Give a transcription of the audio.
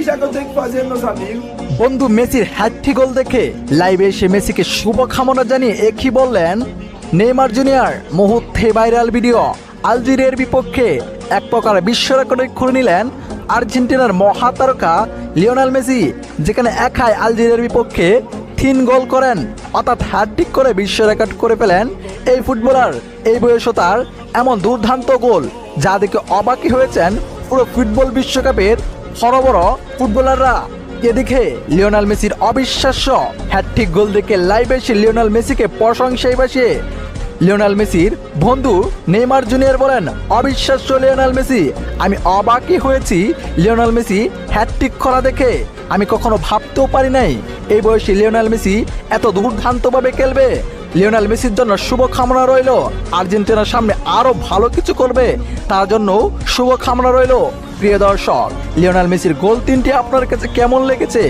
Ich acontece fazer, meus amigos. বন্ধু মেসির hat trick গোল দেখে লাইভে এসে মেসিকে শুভকামনা জানিয়ে একই বললেন, নেইমার জুনিয়র মুহূর্তে ভাইরাল ভিডিও। আলজেরিয়ার বিপক্ষে এক প্রকার বিশ্ব রেকর্ড করে নিলেন আর্জেন্টিনার মহাতারকা লিওনেল মেসি, যেখানে একাই আলজেরিয়ার বিপক্ষে 3 গোল করেন, অর্থাৎ হ্যাটট্রিক করে বিশ্ব রেকর্ড করে ফেলেন এই ফুটবলার। এই বয়সও তার এমন দুর্দান্ত গোল যা দেখে অবাকই হয়েছেন পুরো ফুটবল বিশ্বকাপের বড় বড় ফুটবলাররা। এদিকে লিওনেল মেসির অবিশ্বাস্য হ্যাটট্রিক গোল দেখে লাইভে এসে লিওনেল মেসিকে প্রশংসায় ভাসিয়ে লিওনেল মেসির বন্ধু নেইমার জুনিয়র বলেন, অবিশ্বাস্য লিওনেল মেসি, আমি অবাকই হয়েছি লিওনেল মেসি হ্যাটট্রিক করা দেখে। আমি কখনো ভাবতেও পারি নাই এই বয়সে লিওনেল মেসি এত দুর্দান্তভাবে খেলবে। লিওনেল মেসির জন্য শুভকামনা রইল, আর্জেন্টিনার সামনে আরো ভালো কিছু করবে তার জন্য শুভকামনা রইল। প্রিয় দর্শক, লিওনেল মেসির গোল 3টি আপনার কাছে কেমন লেগেছে?